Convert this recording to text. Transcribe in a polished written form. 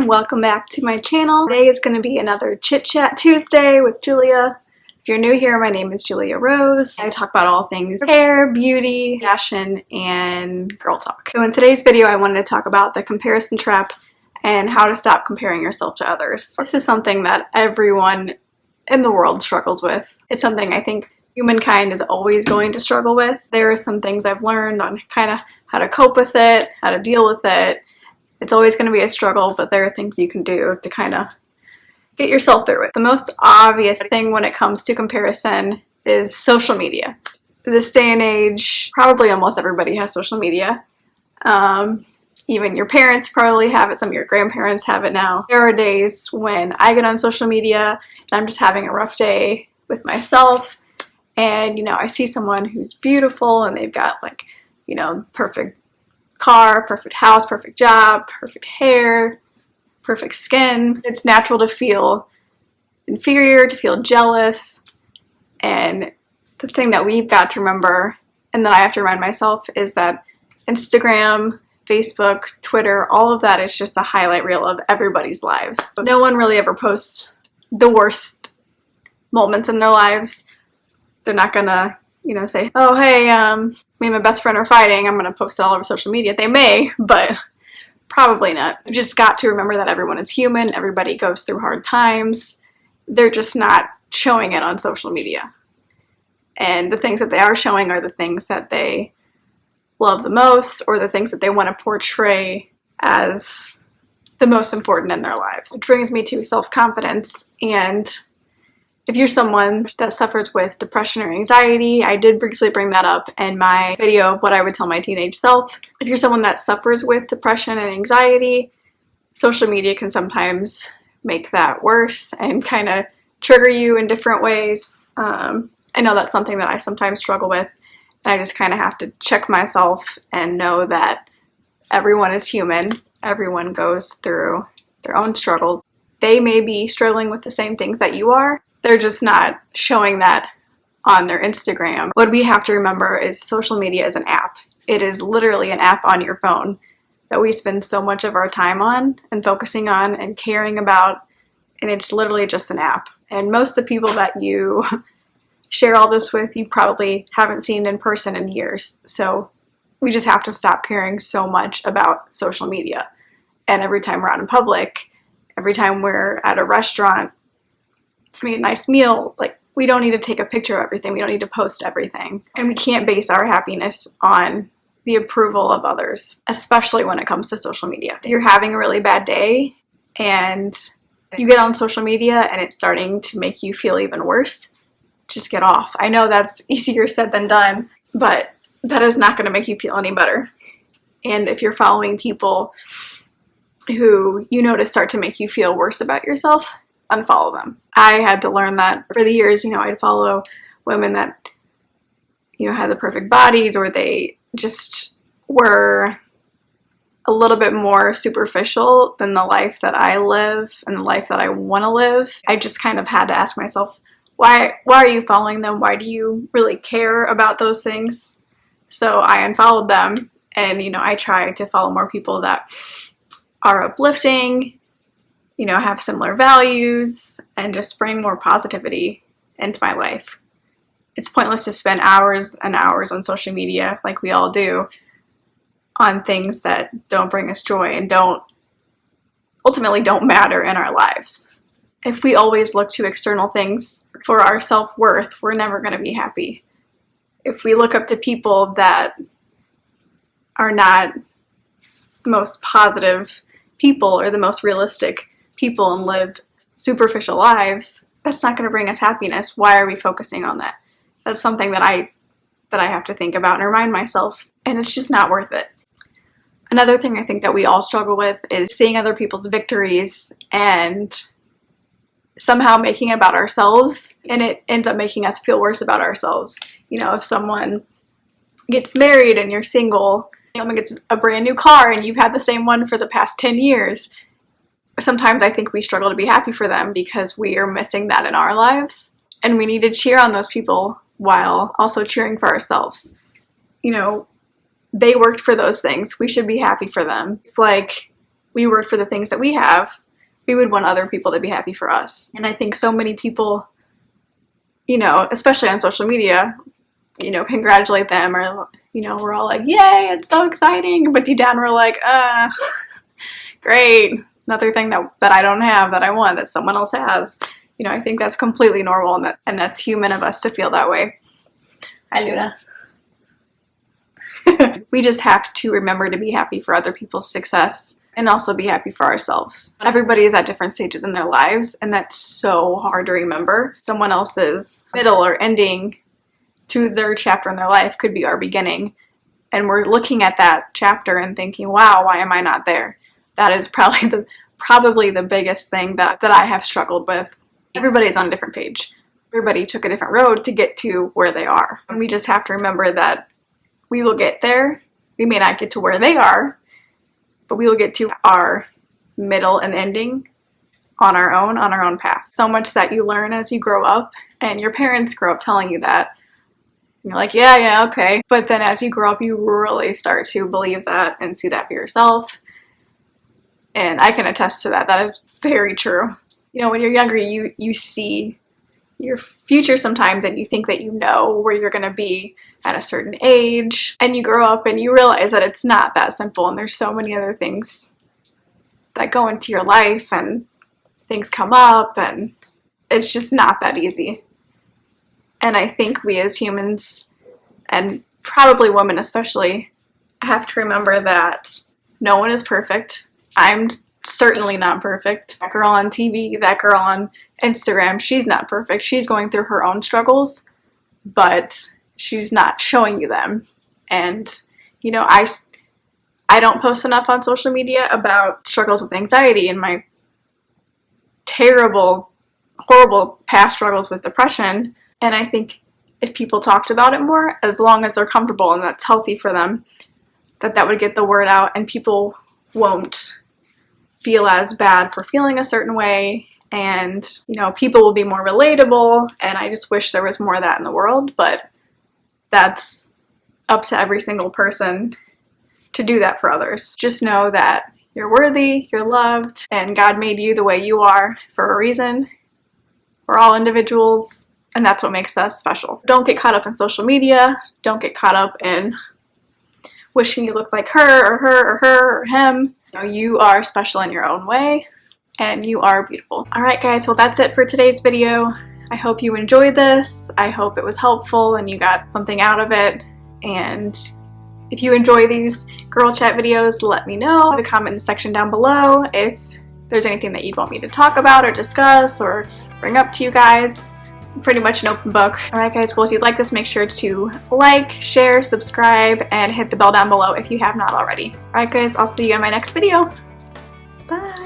everyone, welcome back to my channel. Today is going to be another Chit Chat Tuesday with Julia. If you're new here, my name is Julia Rose. I talk about all things hair, beauty, fashion, and girl talk. So in today's video, I wanted to talk about the comparison trap and how to stop comparing yourself to others. This is something that everyone in the world struggles with. It's something I think humankind is always going to struggle with. There are some things I've learned on kind of how to cope with it, how to deal with it. It's always going to be a struggle, but there are things you can do to kind of get yourself through it. The most obvious thing when it comes to comparison is social media. This day and age, probably almost everybody has social media. Even your parents probably have it. Some of your grandparents have it now. There are days when I get on social media and I'm just having a rough day with myself, and I see someone who's beautiful and they've got perfect car, perfect house, perfect job, perfect hair, perfect skin. It's natural to feel inferior, to feel jealous. And the thing that we've got to remember, and that I have to remind myself, is that Instagram, Facebook, Twitter, all of that is just the highlight reel of everybody's lives. But no one really ever posts the worst moments in their lives. They're not gonna say, oh, hey, me and my best friend are fighting, I'm going to post it all over social media. They may, but probably not. You just got to remember that everyone is human. Everybody goes through hard times. They're just not showing it on social media. And the things that they are showing are the things that they love the most, or the things that they want to portray as the most important in their lives. Which brings me to self-confidence. And if you're someone that suffers with depression or anxiety, I did briefly bring that up in my video of what I would tell my teenage self. If you're someone that suffers with depression and anxiety, social media can sometimes make that worse and kind of trigger you in different ways. I know that's something that I sometimes struggle with, and I just kind of have to check myself and know that everyone is human. Everyone goes through their own struggles. They may be struggling with the same things that you are. They're just not showing that on their Instagram. What we have to remember is social media is an app. It is literally an app on your phone that we spend so much of our time on and focusing on and caring about, and it's literally just an app. And most of the people that you share all this with, you probably haven't seen in person in years. So we just have to stop caring so much about social media. And every time we're out in public, every time we're at a restaurant, a nice meal, we don't need to take a picture of everything. We don't need to post everything. And we can't base our happiness on the approval of others, especially when it comes to social media. If you're having a really bad day and you get on social media and it's starting to make you feel even worse, just get off. I know that's easier said than done, but that is not going to make you feel any better. And if you're following people who to start to make you feel worse about yourself, unfollow them. I had to learn that for the years. I'd follow women that had the perfect bodies, or they just were a little bit more superficial than the life that I live and the life that I want to live. I just kind of had to ask myself, why are you following them? Why do you really care about those things? So I unfollowed them, and I try to follow more people that are uplifting, have similar values, and just bring more positivity into my life. It's pointless to spend hours and hours on social media, like we all do, on things that don't bring us joy and ultimately don't matter in our lives. If we always look to external things for our self-worth, we're never going to be happy. If we look up to people that are not the most positive people or the most realistic people and live superficial lives, that's not going to bring us happiness. Why are we focusing on that? That's something that I have to think about and remind myself, and it's just not worth it. Another thing I think that we all struggle with is seeing other people's victories and somehow making it about ourselves, and it ends up making us feel worse about ourselves. If someone gets married and you're single, someone gets a brand new car and you've had the same one for the past 10 years, sometimes I think we struggle to be happy for them because we are missing that in our lives, and we need to cheer on those people while also cheering for ourselves. They worked for those things. We should be happy for them. It's like we work for the things that we have, we would want other people to be happy for us. And I think so many people, you know, especially on social media, you know, congratulate them, or, you know, we're all like, yay, it's so exciting. But deep down we're like, great, another thing that I don't have that I want that someone else has. You know, I think that's completely normal, and that's human of us to feel that way. Hi, Luna. We just have to remember to be happy for other people's success and also be happy for ourselves. Everybody is at different stages in their lives, and that's so hard to remember. Someone else's middle or ending to their chapter in their life could be our beginning, and we're looking at that chapter and thinking, wow, why am I not there? That is probably the biggest thing that I have struggled with. Everybody's on a different page. Everybody took a different road to get to where they are. And we just have to remember that we will get there. We may not get to where they are, but we will get to our middle and ending on our own path. So much that you learn as you grow up, and your parents grow up telling you that. And you're like, yeah, okay. But then as you grow up, you really start to believe that and see that for yourself. And I can attest to that. That is very true. You know, when you're younger, you see your future sometimes, and you think that you know where you're going to be at a certain age, and you grow up and you realize that it's not that simple, and there's so many other things that go into your life, and things come up, and it's just not that easy. And I think we as humans, and probably women especially, have to remember that no one is perfect. I'm certainly not perfect. That girl on TV, that girl on Instagram, she's not perfect. She's going through her own struggles, but she's not showing you them. And, you know, I don't post enough on social media about struggles with anxiety and my terrible, horrible past struggles with depression. And I think if people talked about it more, as long as they're comfortable and that's healthy for them, that would get the word out, and people won't feel as bad for feeling a certain way, and, you know, people will be more relatable. And I just wish there was more of that in the world, but that's up to every single person to do that for others. Just know that you're worthy, you're loved, and God made you the way you are for a reason. We're all individuals, and that's what makes us special. Don't get caught up in social media. Don't get caught up in wishing you look like her or him. You know, you are special in your own way, and you are beautiful. Alright guys, well that's it for today's video. I hope you enjoyed this. I hope it was helpful and you got something out of it. And if you enjoy these girl chat videos, let me know. Leave a comment in the section down below if there's anything that you'd want me to talk about or discuss or bring up to you guys. I'm pretty much an open book. Alright guys, well if you'd like this, make sure to like, share, subscribe, and hit the bell down below if you have not already. Alright guys, I'll see you in my next video. Bye!